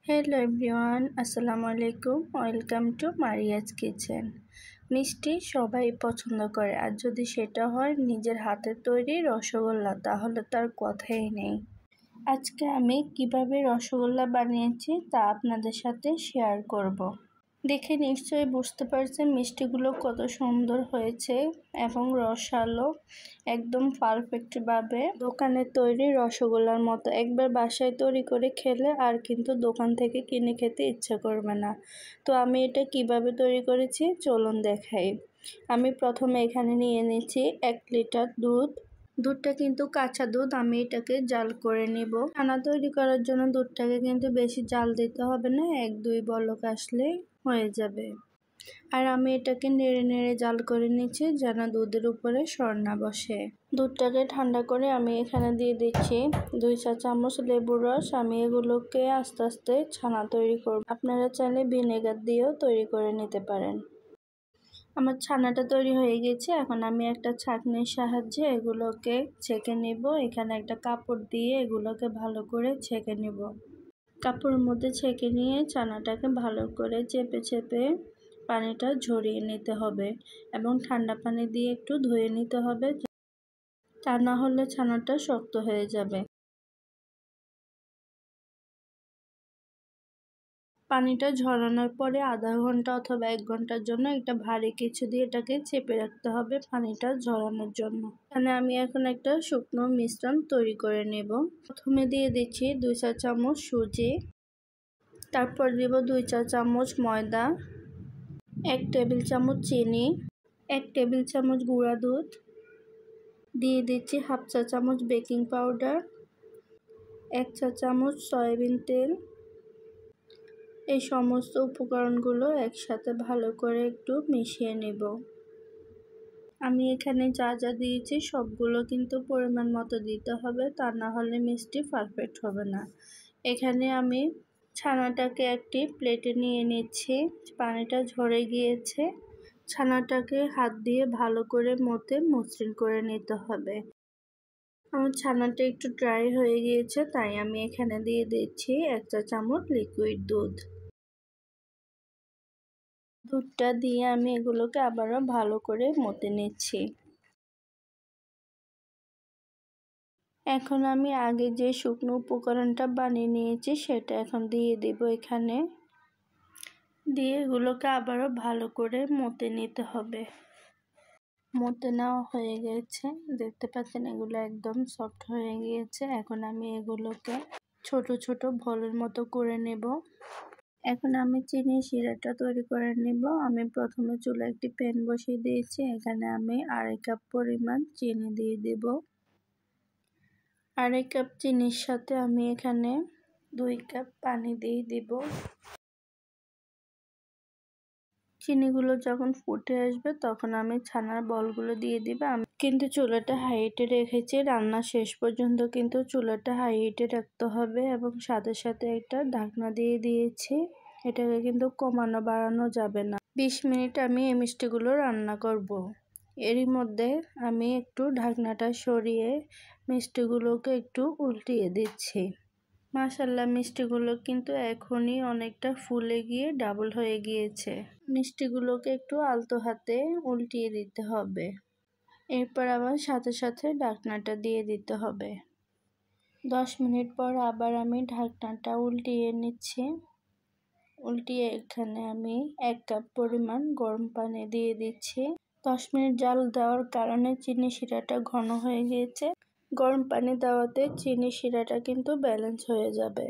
Hello everyone, আসসালামু আলাইকুম। Welcome to Maria's kitchen. মিষ্টি সবাই পছন্দ করে, আর যদি সেটা হয় নিজের হাতের তৈরি রসগোল্লা, তাহলে তার কথাই নেই। আজকে আমি কিভাবে রসগোল্লা বানিয়েছি তা আপনাদের সাথে শেয়ার করব। দেখে নিশ্চয়ই বুঝতে পারছেন মিষ্টিগুলো কত সুন্দর হয়েছে এবং রসালো, একদম পারফেক্টভাবে দোকানের তৈরি রসগোল্লার মতো। একবার বাসায় তৈরি করে খেলে আর কিন্তু দোকান থেকে কিনে খেতে ইচ্ছা করবে না। তো আমি এটা কিভাবে তৈরি করেছি চলুন দেখাই। আমি প্রথমে এখানে নিয়ে নিচ্ছি 1 লিটার দুধ। দুধটা কিন্তু কাঁচা দুধ, আমি এটাকে জাল করে নিব। ছানা তৈরি করার জন্য দুধটাকে কিন্তু বেশি জাল দিতে হবে না, 1-2 বলক আসলে হয়ে যাবে। আর আমি এটাকে নেড়ে নেড়ে জাল করে নিচ্ছি যেন দুধের উপরে সর না বসে। দুধটাকে ঠান্ডা করে আমি এখানে দিয়ে দিচ্ছি 2 চা চামচ লেবুর রস। আমি এগুলোকে আস্তে আস্তে ছানা তৈরি করব। আপনারা চাইলে ভিনেগার দিয়েও তৈরি করে নিতে পারেন। আমার ছানাটা তৈরি হয়ে গেছে। এখন আমি একটা ছাঁকনির সাহায্যে এগুলোকে ছেঁকে নিব। এখানে একটা কাপড় দিয়ে এগুলোকে ভালো করে ছেঁকে নিব। কাপড়ের মধ্যে ছেঁকে নিয়ে ছানাটাকে ভালো করে চেপে চেপে পানিটা ঝরিয়ে নিতে হবে এবং ঠান্ডা পানি দিয়ে একটু ধুয়ে নিতে হবে, তা না হলে ছানাটা শক্ত হয়ে যাবে। পানিটা ঝরানোর পরে আধা ঘন্টা অথবা 1 ঘন্টার জন্য একটা ভারী কিছু দিয়ে এটাকে চেপে রাখতে হবে পানিটা ঝরানোর জন্য। এখানে আমি এখন একটা শুকনো মিশ্রণ তৈরি করে নেব। প্রথমে দিয়ে দিচ্ছি 2 চা চামচ সুজি, তারপর দিব 2 চা চামচ ময়দা, 1 টেবিল চামচ চিনি, 1 টেবিল চামচ গুঁড়া দুধ, দিয়ে দিচ্ছি হাফ চা চামচ বেকিং পাউডার, 1 চা চামচ সয়াবিন তেল। এই সমস্ত উপকরণগুলো একসাথে ভালো করে একটু মিশিয়ে নেব। আমি এখানে যা যা দিয়েছি সবগুলো কিন্তু পরিমাণ মতো দিতে হবে, তা না হলে মিষ্টি পারফেক্ট হবে না। এখানে আমি ছানাটাকে একটি প্লেটে নিয়ে নিচ্ছি। পানিটা ঝরে গিয়েছে। ছানাটাকে হাত দিয়ে ভালো করে মথে মসৃণ করে নিতে হবে। আমার ছানাটা একটু ড্রাই হয়ে গিয়েছে, তাই আমি এখানে দিয়ে দিচ্ছি 1 চা চামচ লিকুইড দুধ। দুধটা দিয়ে আমি এগুলোকে আবারও ভালো করে মথে নিচ্ছি। এখন আমি আগে যে শুকনো উপকরণটা বানিয়ে নিয়েছি সেটা এখন দিয়ে দিব এখানে। দিয়ে এগুলোকে আবারও ভালো করে মথে নিতে হবে। মথে নেওয়া হয়ে গেছে, দেখতে পাচ্ছেন এগুলো একদম সফট হয়ে গিয়েছে। এখন আমি এগুলোকে ছোট ছোট বলের মতো করে নেব। এখন আমি চিনি শিরাটা তৈরি করে নেব। আমি প্রথমে চুলায় একটি প্যান বসিয়ে দিয়েছি। এখানে আমি 2.5 কাপ পরিমাণ চিনি দিয়ে দেব। 2.5 কাপ চিনির সাথে আমি এখানে 2 কাপ পানি দিয়ে দিব। চিনিগুলো যখন ফুটে আসবে তখন আমি ছানার বলগুলো দিয়ে দিব। আমি কিন্তু চুলাটা হাই হিটে রেখেছি। রান্না শেষ পর্যন্ত কিন্তু চুলাটা হাই হিটে রাখতে হবে এবং সাথে সাথে একটা ঢাকনা দিয়ে দিয়েছি। এটাকে কিন্তু কমানো বাড়ানো যাবে না। 20 মিনিট আমি এই মিষ্টিগুলো রান্না করব। এরই মধ্যে আমি একটু ঢাকনাটা সরিয়ে মিষ্টিগুলোকে একটু উল্টিয়ে দিচ্ছি। মাশাআল্লাহ, মিষ্টিগুলো কিন্তু এখনই অনেকটা ফুলে গিয়ে ডাবল হয়ে গিয়েছে। মিষ্টিগুলোকে একটু আলতো হাতে উল্টিয়ে দিতে হবে। এরপর আবার সাথে সাথে ঢাকনাটা দিয়ে দিতে হবে। 10 মিনিট পর আবার আমি ঢাকনাটা উল্টিয়ে নিচ্ছি। উল্টিয়ে এখানে আমি 1 কাপ পরিমাণ গরম পানি দিয়ে দিচ্ছি। 10 মিনিট জাল দেওয়ার কারণে চিনি শিরাটা ঘন হয়ে গিয়েছে। গরম পানি দেওয়াতে চিনি শিরাটা কিন্তু ব্যালেন্স হয়ে যাবে।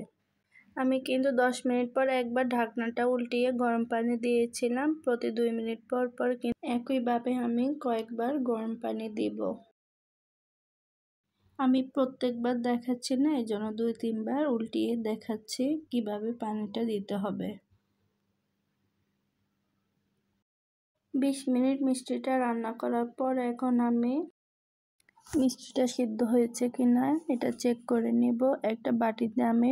আমি কিন্তু 10 মিনিট পর একবার ঢাকনাটা উল্টিয়ে গরম পানি দিয়েছিলাম। প্রতি 2 মিনিট পর পর কিন্তু একইভাবে আমি কয়েকবার গরম পানি দিব। আমি প্রত্যেকবার দেখাচ্ছি না, এজন্য 2-3 বার উল্টিয়ে দেখাচ্ছি কিভাবে পানিটা দিতে হবে। 20 মিনিট মিষ্টিটা রান্না করার পর এখন আমি মিষ্টিটা সিদ্ধ হয়েছে কিনা এটা চেক করে নেব। একটা বাটিতে আমি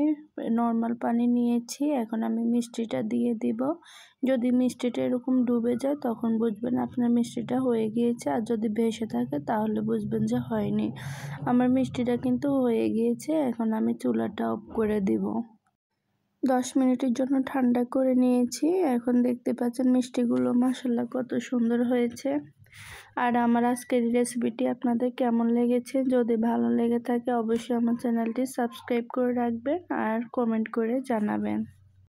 নর্মাল পানি নিয়েছি। এখন আমি মিষ্টিটা দিয়ে দিব। যদি মিষ্টিটা এরকম ডুবে যায় তখন বুঝবেন আপনার মিষ্টিটা হয়ে গিয়েছে, আর যদি ভেসে থাকে তাহলে বুঝবেন যে হয়নি। আমার মিষ্টিটা কিন্তু হয়ে গিয়েছে। এখন আমি চুলাটা অফ করে দিব। 10 মিনিটের জন্য ঠান্ডা করে নিয়েছি। এখন দেখতে পাচ্ছেন মিষ্টিগুলো মাশাআল্লাহ কত সুন্দর হয়েছে। আর আমার আজকের রেসিপিটি আপনাদের কেমন লেগেছে, যদি ভালো লেগে থাকে অবশ্যই আমার চ্যানেলটি সাবস্ক্রাইব করে রাখবেন আর কমেন্ট করে জানাবেন।